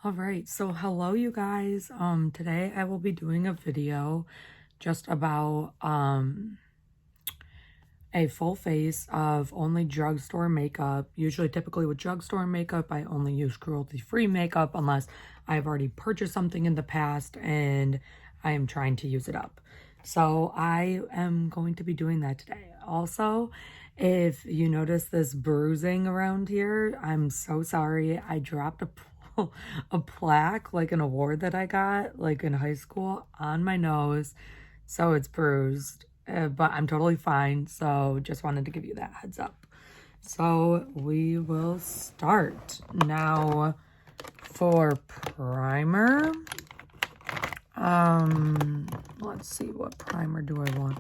All right, so hello you guys. Today I will be doing a video just about a full face of only drugstore makeup. Usually typically with drugstore makeup, I only use cruelty-free makeup unless I've already purchased something in the past and I am trying to use it up. So I am going to be doing that today. Also, if you notice this bruising around here, I'm so sorry. I dropped a plaque, like an award that I got like in high school, on my nose, so it's bruised. But I'm totally fine, so just wanted to give you that heads up. So we will start now. For primer, let's see, what primer do I want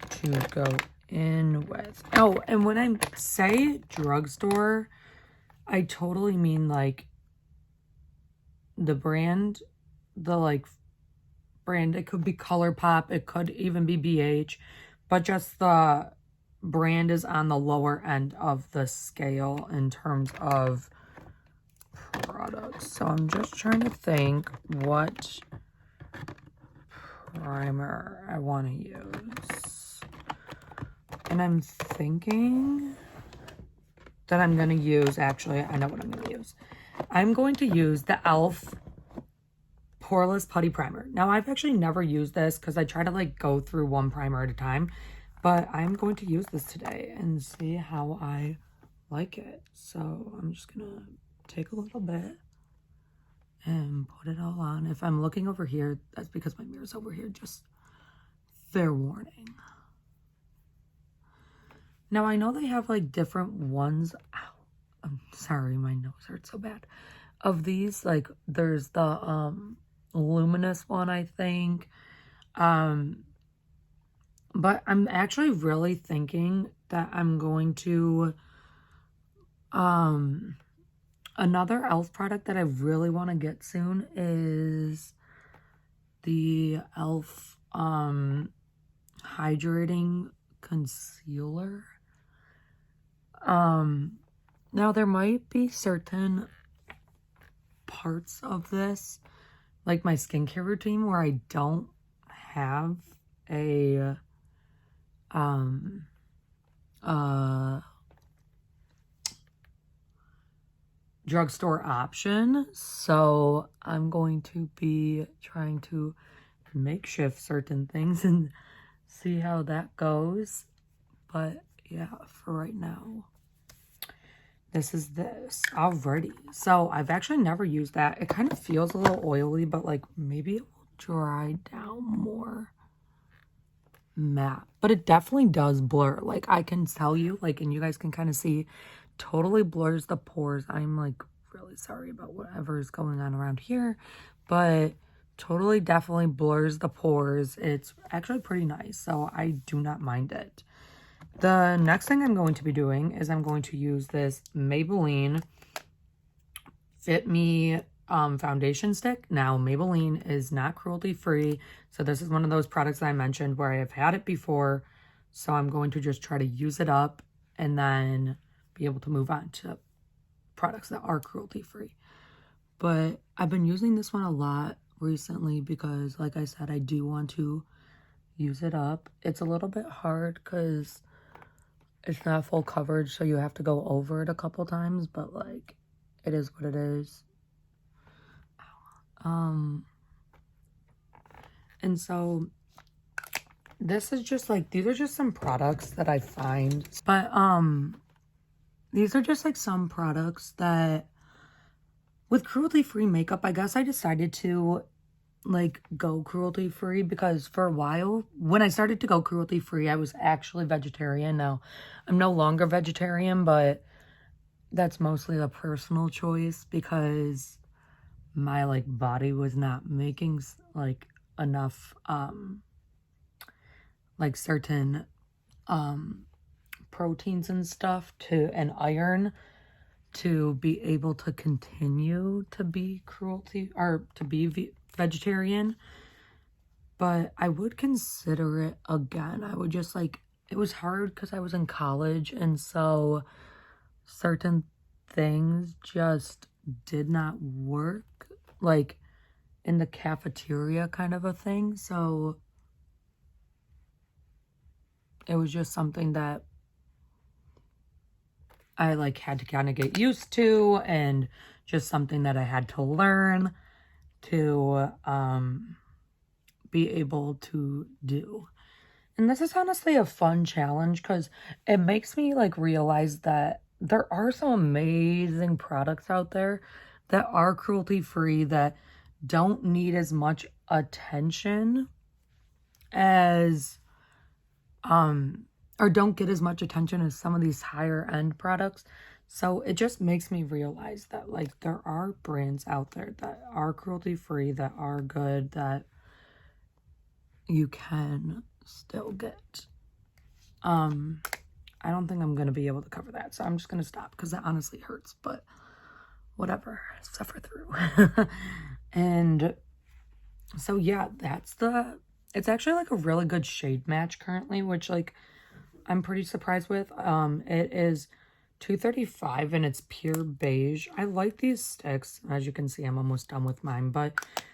to go in with? Oh, and when I say drugstore, I totally mean like the brand, the brand. It could be ColourPop, it could even be BH, but just the brand is on the lower end of the scale in terms of products. So I'm just trying to think what primer I want to use. And I'm thinking that I'm going to use, actually, I know what I'm going to use. I'm going to use the e.l.f. Poreless Putty Primer. Now, I've actually never used this because I try to like go through one primer at a time, but I'm going to use this today and see how I like it. So I'm just going to take a little bit and put it all on. If I'm looking over here, that's because my mirror's over here, just fair warning. Now, I know they have like different ones. Ow, I'm sorry, my nose hurts so bad. Of these, like there's the luminous one, I think. But I'm actually really thinking that I'm going to another e.l.f. product that I really want to get soon is the e.l.f. Hydrating Concealer. Now there might be certain parts of this, like my skincare routine, where I don't have a drugstore option, so I'm going to be trying to makeshift certain things and see how that goes. But yeah, for right now, this is this. Alrighty, so I've actually never used that. It kind of feels a little oily, but like maybe it will dry down more matte, but it definitely does blur. Like I can tell you, like, and you guys can kind of see, totally blurs the pores. I'm like really sorry about whatever is going on around here, but totally definitely blurs the pores. It's actually pretty nice, so I do not mind it. The next thing I'm going to be doing is I'm going to use this Maybelline Fit Me foundation stick. Now, Maybelline is not cruelty free, so this is one of those products that I mentioned where I have had it before, so I'm going to just try to use it up and then be able to move on to products that are cruelty free. But I've been using this one a lot recently because, like I said, I do want to use it up. It's a little bit hard because it's not full coverage, so you have to go over it a couple times, but like it is what it is. And so this is just like, these are just some products that I find, but these are just like some products that with cruelty free makeup, I guess I decided to like go cruelty free because for a while when I started to go cruelty free, I was actually vegetarian. Now I'm no longer vegetarian, but that's mostly a personal choice because my like body was not making like enough like certain proteins and stuff and iron to be able to continue to be cruelty or to be vegetarian. But I would consider it again. I would just like, it was hard because I was in college, and so certain things just did not work, like in the cafeteria kind of a thing. So it was just something that I like had to kind of get used to, and just something that I had to learn to be able to do. And this is honestly a fun challenge because it makes me like realize that there are some amazing products out there that are cruelty free, that don't need as much attention as or don't get as much attention as some of these higher end products. So it just makes me realize that like there are brands out there that are cruelty free, that are good, that you can still get. I don't think I'm gonna be able to cover that, so I'm just gonna stop because that honestly hurts, but whatever, suffer through. And so yeah, it's actually like a really good shade match currently, which like I'm pretty surprised with. It is $2.35 and it's pure beige. I like these sticks. As you can see, I'm almost done with mine, but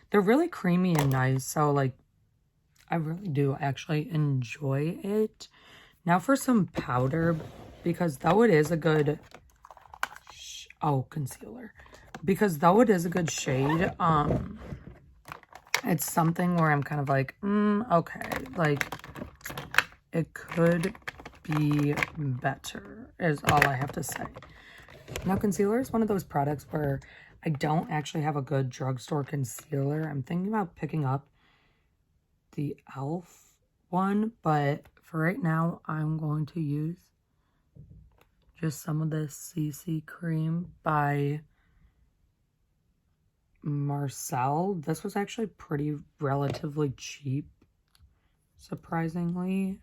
they're really creamy and nice. So like, I really do actually enjoy it. Now for some powder, because though it is a good, concealer. Because though it is a good shade, it's something where I'm kind of like, okay, like it could be better is all I have to say. Now concealer is one of those products where I don't actually have a good drugstore concealer. I'm thinking about picking up the e.l.f. one, but for right now I'm going to use just some of this CC cream by Marcel. This was actually pretty relatively cheap, surprisingly.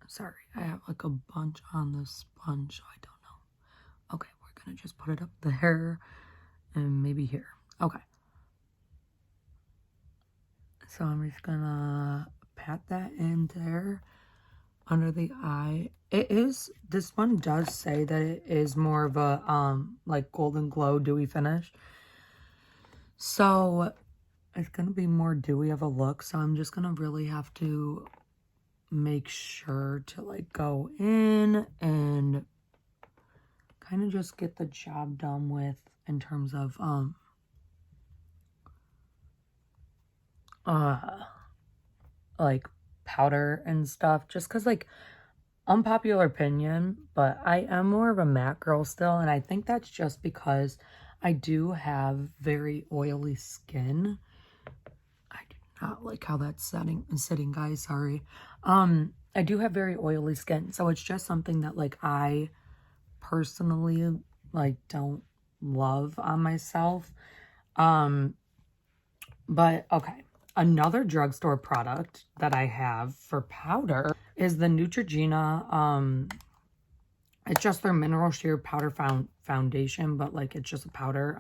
Sorry, I have like a bunch on the sponge, so I don't know. Okay, we're gonna just put it up there and maybe here. Okay. So I'm just gonna pat that in there under the eye. This one does say that it is more of a like golden glow dewy finish. So it's gonna be more dewy of a look. So I'm just gonna really have to make sure to like go in and kind of just get the job done with in terms of like powder and stuff, just because like unpopular opinion, but I am more of a matte girl still, and I think that's just because I do have very oily skin. I do not like how that's sitting, guys, sorry. I do have very oily skin, so it's just something that like I personally like don't love on myself. But okay, another drugstore product that I have for powder is the Neutrogena. It's just their mineral sheer powder foundation, but like it's just a powder.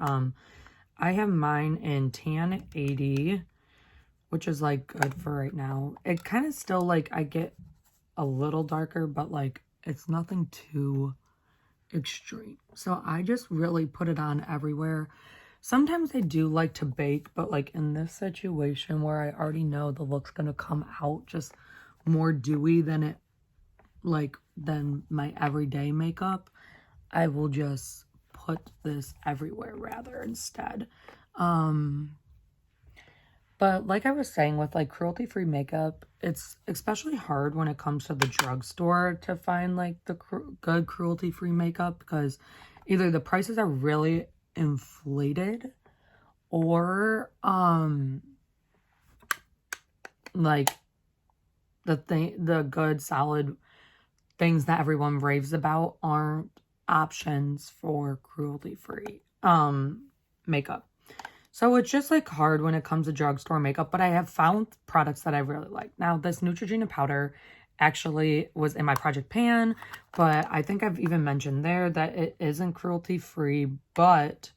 I have mine in tan 80, which is like good for right now. It kind of still like I get a little darker, but like it's nothing too extreme. So I just really put it on everywhere. Sometimes I do like to bake, but like in this situation where I already know the look's gonna come out just more dewy than my everyday makeup, I will just put this everywhere rather instead. But like I was saying, with like cruelty-free makeup, it's especially hard when it comes to the drugstore to find like the good cruelty-free makeup, because either the prices are really inflated or like the good solid things that everyone raves about aren't options for cruelty-free makeup. So it's just like hard when it comes to drugstore makeup, but I have found products that I really like. Now this Neutrogena powder actually was in my project pan, but I think I've even mentioned there that it isn't cruelty free, but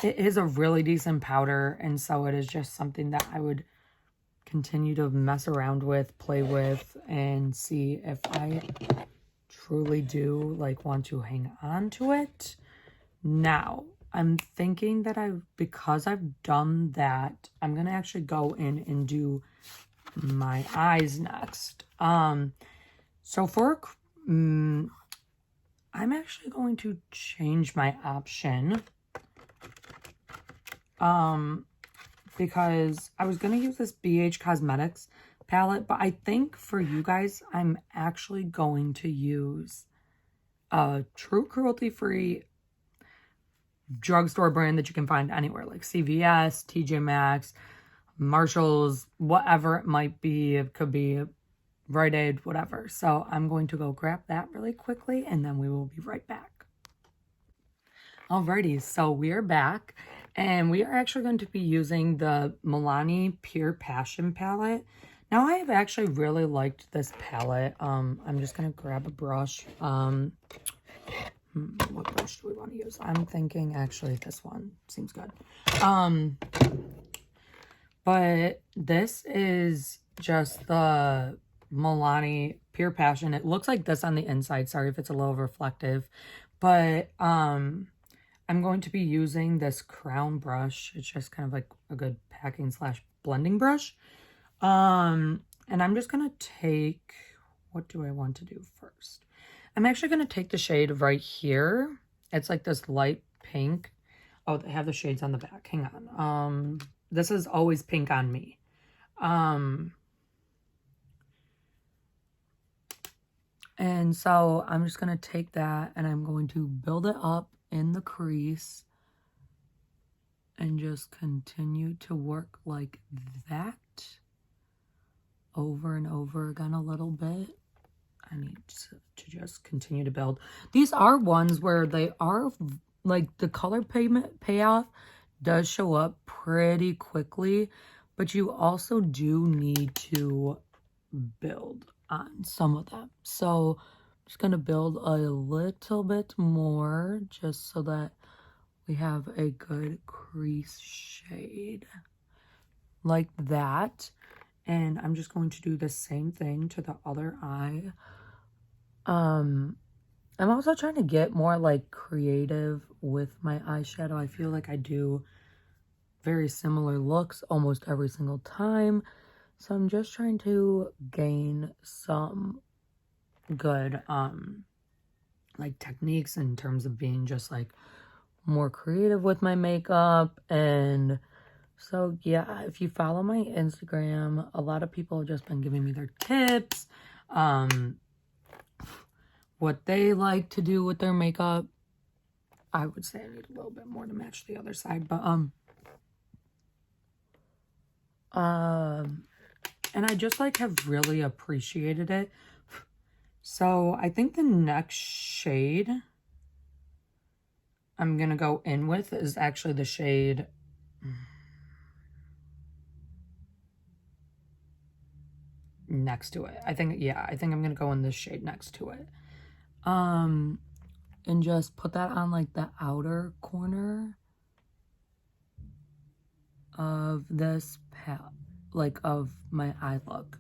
it is a really decent powder, and so it is just something that I would continue to mess around with, play with, and see if I truly do like want to hang on to it. Now, I'm thinking that because I've done that, I'm gonna actually go in and do my eyes next. So for I'm actually going to change my option. Because I was gonna use this BH Cosmetics palette, but I think for you guys, I'm actually going to use a true cruelty-free drugstore brand that you can find anywhere, like CVS, TJ Maxx, Marshalls, whatever it might be. It could be Rite Aid, whatever. So I'm going to go grab that really quickly, and then we will be right back. Alrighty, so we're back, and we are actually going to be using the Milani Pure Passion palette. Now, I have actually really liked this palette. I'm just going to grab a brush. What brush do we want to use? I'm thinking actually this one seems good. But this is just the Milani Pure Passion. It looks like this on the inside. Sorry if it's a little reflective, but I'm going to be using this crown brush. It's just kind of like a good packing / blending brush. And I'm just going to take, what do I want to do first? I'm actually going to take the shade right here. It's like this light pink. Oh, they have the shades on the back. Hang on. This is always pink on me. And so I'm just going to take that and I'm going to build it up in the crease and just continue to work like that over and over again a little bit. I need to just continue to build. These are ones where they are like the color payoff does show up pretty quickly, but you also do need to build on some of them. So I'm just going to build a little bit more just so that we have a good crease shade like that. And I'm just going to do the same thing to the other eye. I'm also trying to get more like creative with my eyeshadow. I feel like I do very similar looks almost every single time. So I'm just trying to gain some good like techniques in terms of being just like more creative with my makeup. And so yeah, if you follow my Instagram, a lot of people have just been giving me their tips, what they like to do with their makeup. I would say I need a little bit more to match the other side, but and I just like have really appreciated it. So I think the next shade I'm gonna go in with is actually the shade next to it. I think I'm gonna go in this shade next to it. And just put that on like the outer corner of this palette, like of my eye look.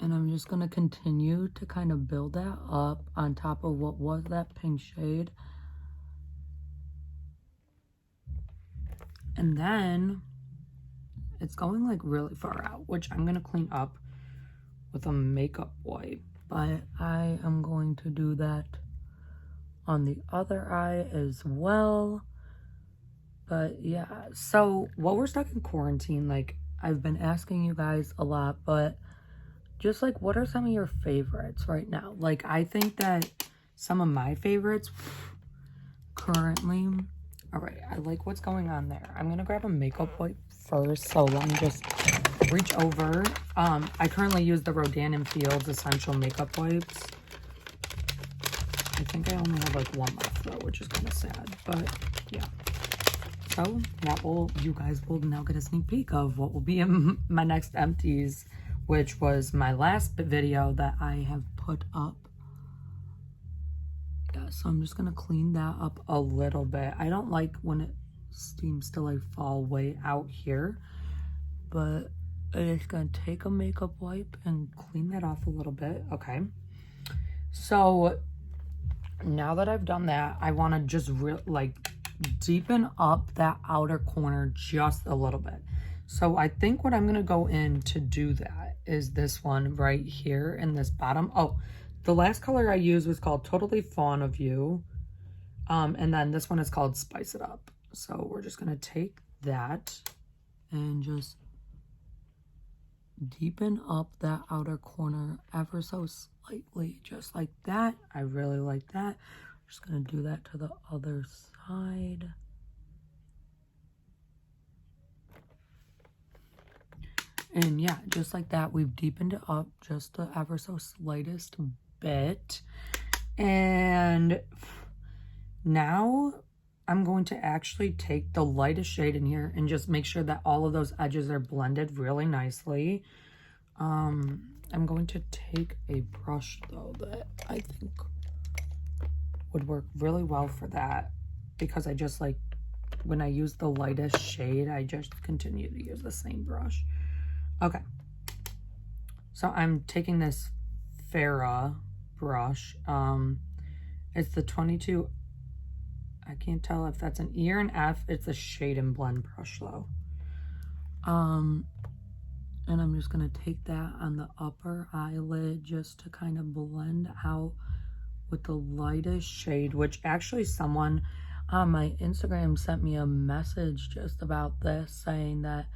And I'm just gonna continue to kind of build that up on top of what was that pink shade. And then it's going like really far out, which I'm gonna clean up with a makeup wipe. But I am going to do that on the other eye as well. But yeah, so while we're stuck in quarantine, like I've been asking you guys a lot, but just like what are some of your favorites right now? Like I think that some of my favorites currently, all right, I like what's going on there. I'm gonna grab a makeup wipe first, so let me just reach over. I currently use the Rodan & Fields Essential Makeup Wipes. I think I only have like one left though, which is kind of sad, but yeah. So you guys will now get a sneak peek of what will be in my next empties, which was my last video that I have put up. Yeah, so I'm just gonna clean that up a little bit. I don't like when it seems to like fall way out here, but I'm just gonna take a makeup wipe and clean that off a little bit. Okay, So now that I've done that, I want to just deepen up that outer corner just a little bit. So I think what I'm going to go in to do that is this one right here in this bottom. Oh, the last color I used was called Totally Fawn of You. And then this one is called Spice It Up. So we're just going to take that and just deepen up that outer corner ever so slightly, just like that. I really like that. I'm just going to do that to the other side. And yeah, just like that, we've deepened it up just the ever so slightest bit. And now I'm going to actually take the lightest shade in here and just make sure that all of those edges are blended really nicely. I'm going to take a brush though that I think would work really well for that, because I just like, when I use the lightest shade, I just continue to use the same brush. Okay, so I'm taking this Farrah brush. It's the 22, I can't tell if that's an E or an F. It's a shade and blend brush though. And I'm just gonna take that on the upper eyelid just to kind of blend out with the lightest shade, which actually someone on my Instagram sent me a message just about this, saying that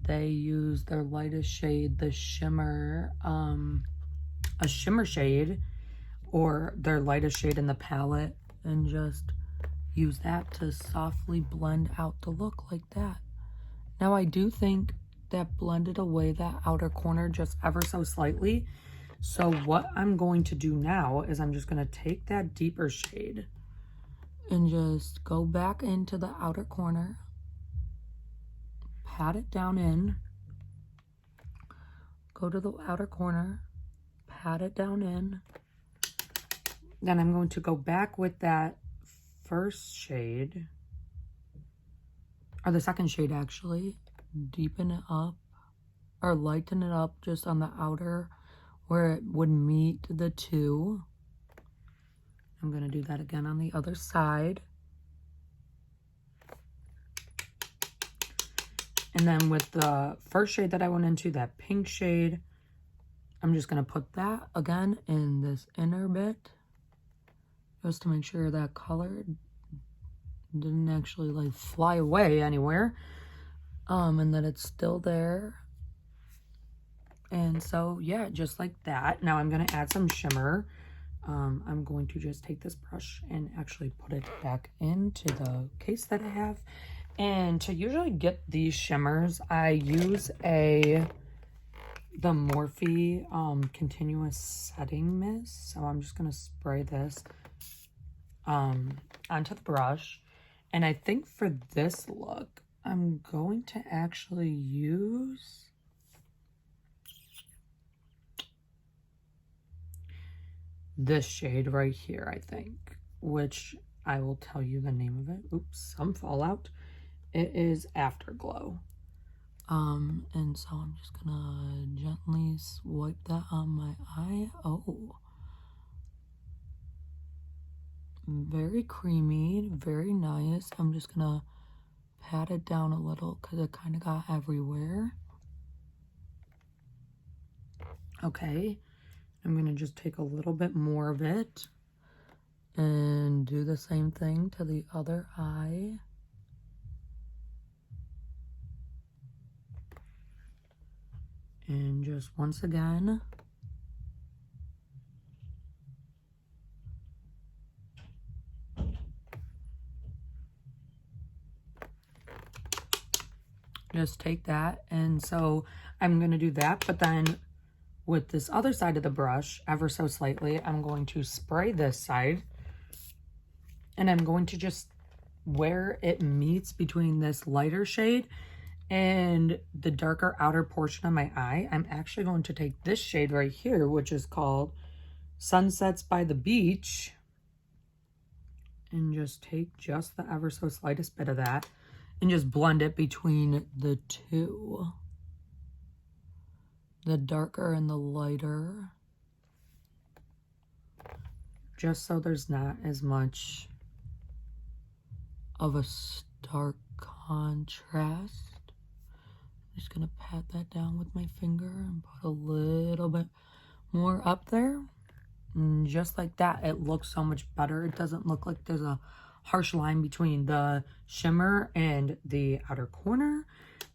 they use their lightest shade, the shimmer, a shimmer shade, or their lightest shade in the palette, and just use that to softly blend out the look like that. Now I do think that blended away that outer corner just ever so slightly. So what I'm going to do now is I'm just going to take that deeper shade and just go back into the outer corner, pat it down in, go to the outer corner, pat it down in. Then I'm going to go back with that first shade, or the second shade actually, deepen it up or lighten it up just on the outer where it would meet the two. I'm going to do that again on the other side. And then with the first shade that I went into, that pink shade, I'm just going to put that again in this inner bit, just to make sure that color didn't actually like fly away anywhere, and that it's still there. And so yeah, just like that. Now I'm going to add some shimmer. I'm going to just take this brush and actually put it back into the case that I have. And to usually get these shimmers, I use the Morphe continuous setting mist. So I'm just going to spray this onto the brush. And I think for this look, I'm going to actually use this shade right here, I think, which I will tell you the name of it. Oops, some fallout. It is Afterglow. And so I'm just gonna gently swipe that on my eye. Oh, very creamy, very nice. I'm just gonna pat it down a little because it kind of got everywhere. Okay, I'm gonna just take a little bit more of it and do the same thing to the other eye. And just once again, just take that. And so I'm going to do that, but then with this other side of the brush, ever so slightly, I'm going to spray this side, and I'm going to just, where it meets between this lighter shade and the darker outer portion of my eye, I'm actually going to take this shade right here, which is called Sunsets by the Beach, and just take just the ever so slightest bit of that and just blend it between the two, the darker and the lighter. just so there's not as much of a stark contrast. I'm just gonna pat that down with my finger and put a little bit more up there. And just like that, it looks so much better. It doesn't look like there's a harsh line between the shimmer and the outer corner.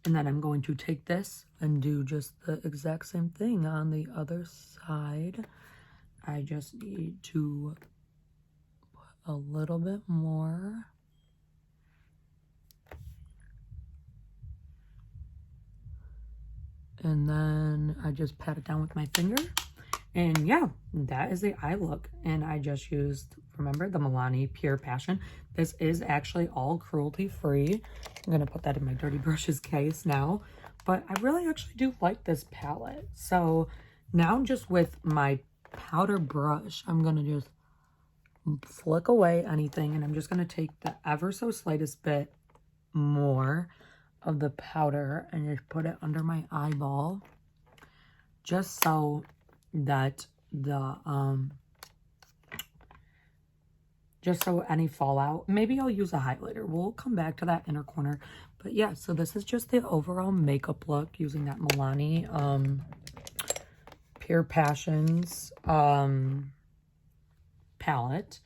And then I'm going to take this and do just the exact same thing on the other side. I just need to put a little bit more. And then I just pat it down with my finger. And yeah, that is the eye look. And I just used, remember, the Milani Pure Passion. This is actually all cruelty-free. I'm going to put that in my dirty brushes case now. But I really actually do like this palette. So now just with my powder brush, I'm going to just flick away anything. And I'm just going to take the ever so slightest bit more of the powder and just put it under my eyeball, just so that the just so any fallout, maybe I'll use a highlighter. We'll come back to that inner corner. But yeah, so this is just the overall makeup look using that Milani Pure Passions palette.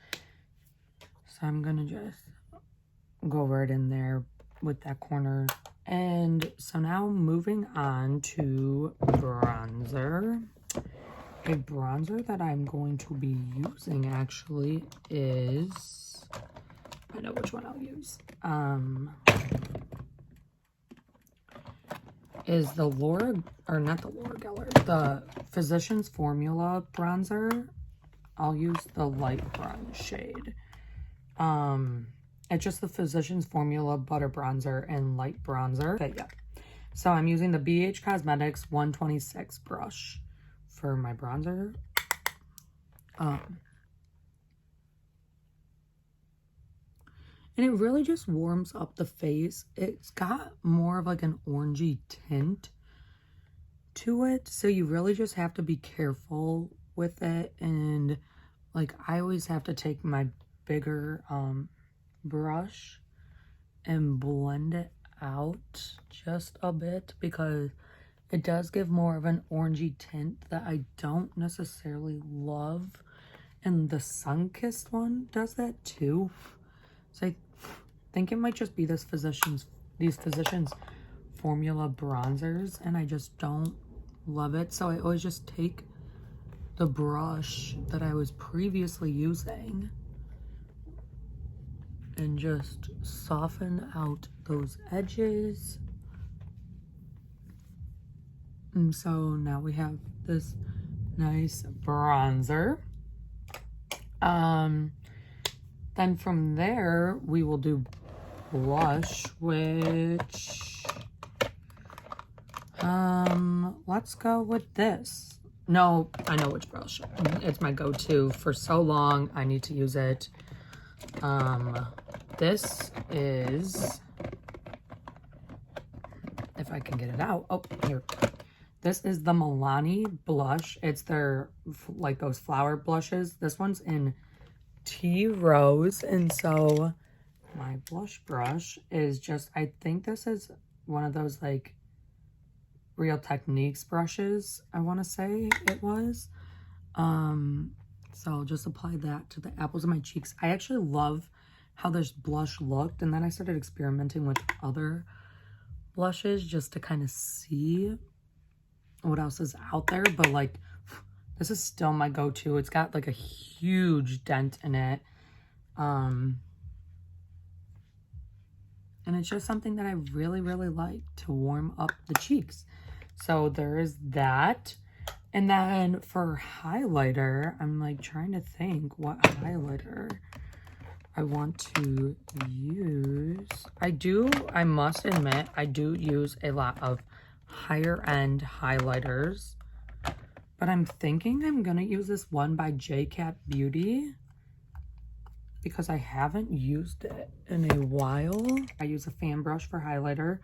So I'm gonna just go right in there with that corner. And so now moving on to bronzer. A bronzer that I'm going to be using actually is, I know which one I'll use, is the the Physicians Formula bronzer. I'll use the light bronze shade. It's just the Physicians Formula Butter Bronzer and Light Bronzer. Okay, yeah. So I'm using the BH Cosmetics 126 brush for my bronzer. And it really just warms up the face. It's got more of like an orangey tint to it. So you really just have to be careful with it. And like I always have to take my bigger brush and blend it out just a bit, because it does give more of an orangey tint that I don't necessarily love. And the Sunkissed one does that too. So I think it might just be these Physicians Formula bronzers, and I just don't love it. So I always just take the brush that I was previously using and just soften out those edges. And so now we have this nice bronzer. Then from there, we will do blush, which, let's go with this. No, I know which brush. It's my go-to for so long. I need to use it. This is, if I can get it out. Oh, here. This is the Milani blush. It's their, like those flower blushes. This one's in Tea Rose. And so my blush brush is just, I think this is one of those like Real Techniques brushes, I want to say it was. So I'll just apply that to the apples of my cheeks. I actually love how this blush looked. And then I started experimenting with other blushes just to kind of see what else is out there. But like, this is still my go-to. It's got like a huge dent in it. And it's just something that I really, really like to warm up the cheeks. So there is that. And then for highlighter, I'm like trying to think what highlighter I want to use. I must admit, I do use a lot of higher end highlighters, but I'm thinking I'm gonna use this one by J-Cat Beauty because I haven't used it in a while. I use a fan brush for highlighter.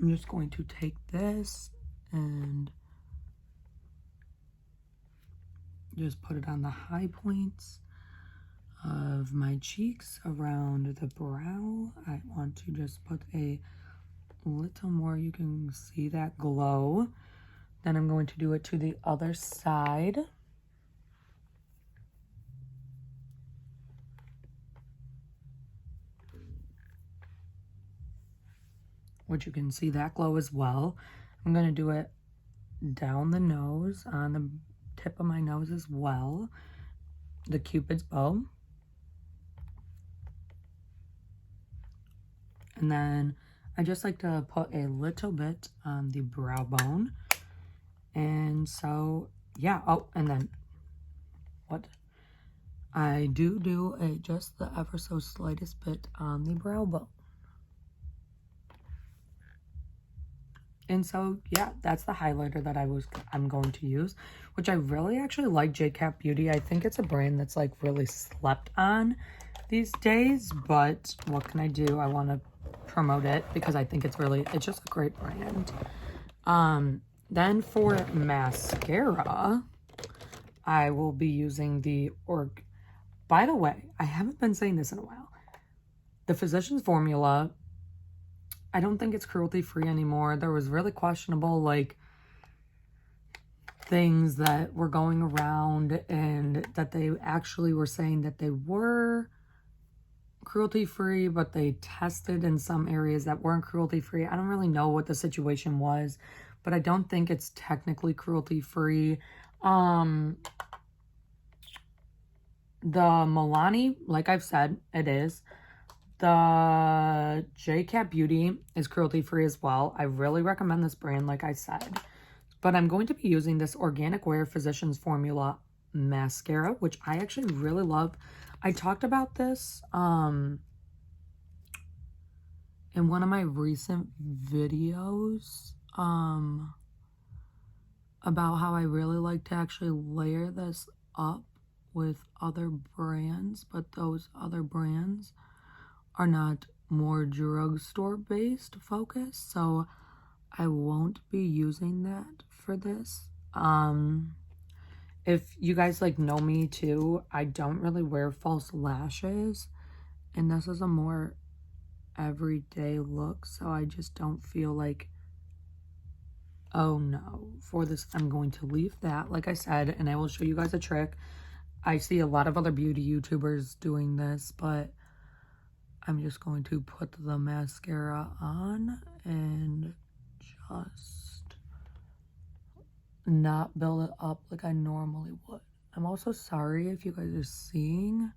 I'm just going to take this and just put it on the high points of my cheeks around the brow. I want to just put a little more. You can see that glow. Then I'm going to do it to the other side. Which you can see that glow as well. I'm going to do it down the nose, on the tip of my nose as well. The Cupid's bow. And then I just like to put a little bit on the brow bone. And so, yeah. Oh, and then what? I do a just the ever so slightest bit on the brow bone. And so, yeah, that's the highlighter that I'm going to use, which I really actually like JCap Beauty. I think it's a brand that's like really slept on these days, but what can I do? I want to promote it because I think it's just a great brand. Then for mascara, I will be using the by the way, I haven't been saying this in a while. The Physicians Formula, I don't think it's cruelty-free anymore. There was really questionable, like, things that were going around and that they actually were saying that they were cruelty-free, but they tested in some areas that weren't cruelty-free. I don't really know what the situation was, but I don't think it's technically cruelty-free. The Milani, like I've said, it is. The JCap Beauty is cruelty-free as well. I really recommend this brand, like I said. But I'm going to be using this Organic Wear Physicians Formula mascara, which I actually really love. I talked about this in one of my recent videos about how I really like to actually layer this up with other brands, but those other brands are not more drugstore based focus, so I won't be using that for this. If you guys like know me too, I don't really wear false lashes, and this is a more everyday look, so I just don't feel like, oh no, for this I'm going to leave that, like I said, and I will show you guys a trick. I see a lot of other beauty YouTubers doing this, but I'm just going to put the mascara on and just not build it up like I normally would. I'm also sorry if you guys are seeing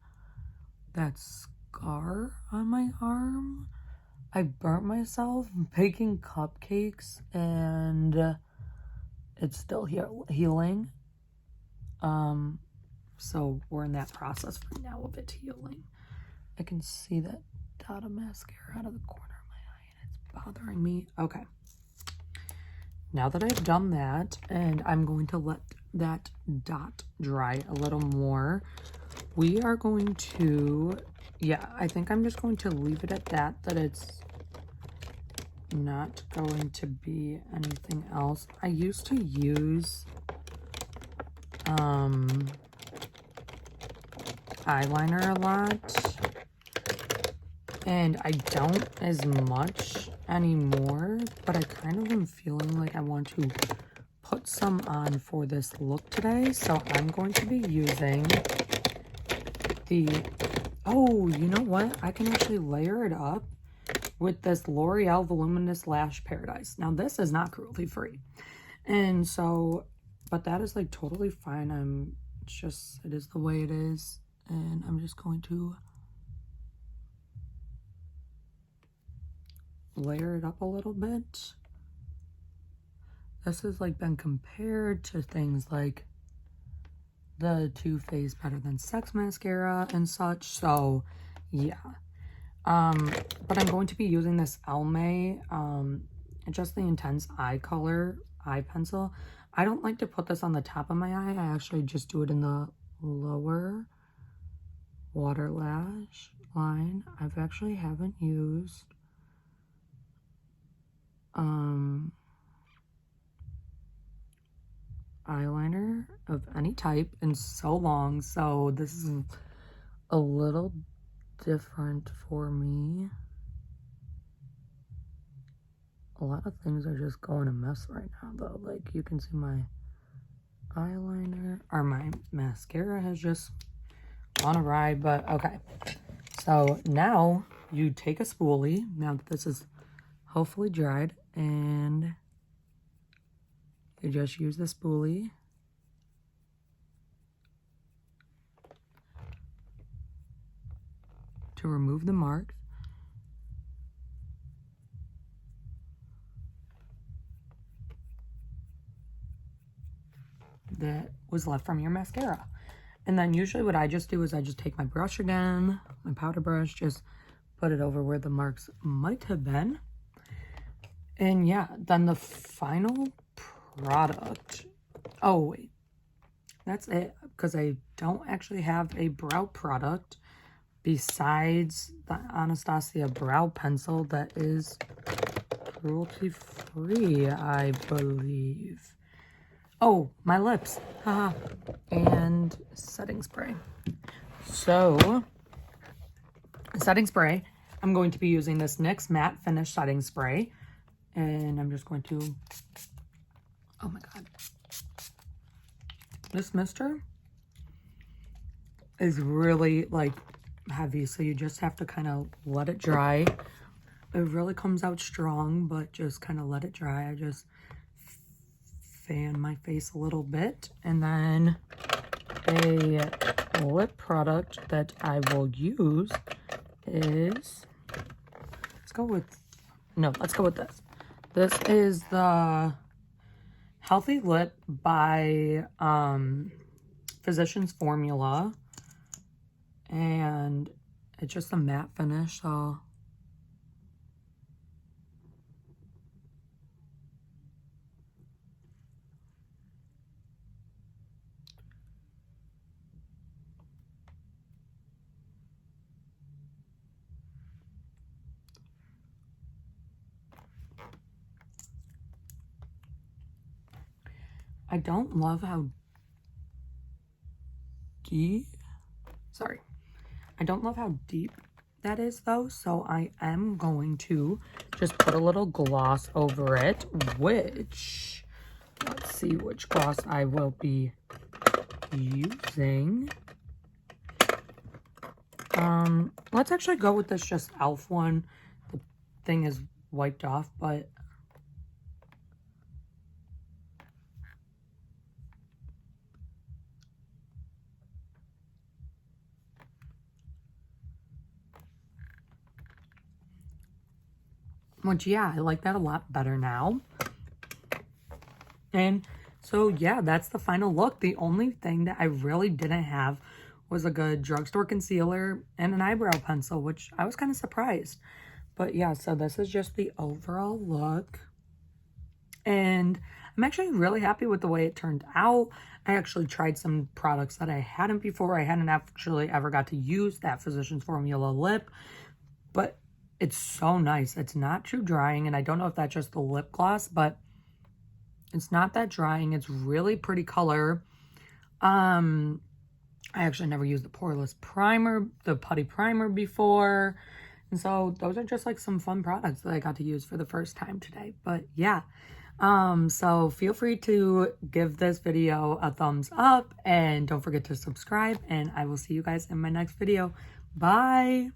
that scar on my arm. I burnt myself baking cupcakes and it's still healing. So we're in that process right now of it healing. I can see that dot of mascara out of the corner of my eye and it's bothering me. Okay. Now that I've done that, and I'm going to let that dot dry a little more, we are going to, yeah, I think I'm just going to leave it at that it's not going to be anything else. I used to use eyeliner a lot, and I don't as much anymore, but I kind of am feeling like I want to put some on for this look today, so I'm going to be using the, oh, you know what? I can actually layer it up with this L'Oreal Voluminous Lash Paradise. Now, this is not cruelty-free, and so, but that is like totally fine. It is the way it is, and I'm just going to layer it up a little bit. This has like been compared to things like the Too Faced Better Than Sex mascara and such, so yeah. But I'm going to be using this Almay just the Intense Eye Color eye pencil. I don't like to put this on the top of my eye. I actually just do it in the lower water lash line. I've actually haven't used eyeliner of any type in so long, so this is a little different for me. A lot of things are just going a mess right now, though. Like, you can see my eyeliner, or my mascara has just gone awry, but okay. So now you take a spoolie, now that this is hopefully dried, and you just use the spoolie to remove the marks. That was left from your mascara. And then usually what I just do is I just take my brush again, my powder brush, just put it over where the marks might have been. And yeah, then the final product. Oh, wait. That's it, because I don't actually have a brow product besides the Anastasia brow pencil that is cruelty-free, I believe. Oh, my lips. Haha. And setting spray. So, setting spray. I'm going to be using this NYX Matte Finish setting spray. And I'm just going to... Oh my god. This mister is really, like, heavy. So you just have to kind of let it dry. It really comes out strong, but just kind of let it dry. I just fan my face a little bit, and then a lip product that I will use is, let's go with this. This is the Healthy Lip by Physicians Formula, and it's just a matte finish, so I don't love how deep, I don't love how deep that is though, so I am going to just put a little gloss over it, which, let's see which gloss I will be using. Let's actually go with this just e.l.f. one. The thing is wiped off, but which, yeah, I like that a lot better now. And so, yeah, that's the final look. The only thing that I really didn't have was a good drugstore concealer and an eyebrow pencil, which I was kind of surprised. But, yeah, so this is just the overall look. And I'm actually really happy with the way it turned out. I actually tried some products that I hadn't before. I hadn't actually ever got to use that Physicians Formula lip. But it's so nice. It's not too drying, and I don't know if that's just the lip gloss, but it's not that drying. It's really pretty color. I actually never used the poreless primer, the putty primer before, and so those are just like some fun products that I got to use for the first time today. But yeah, so feel free to give this video a thumbs up, and don't forget to subscribe, and I will see you guys in my next video. Bye.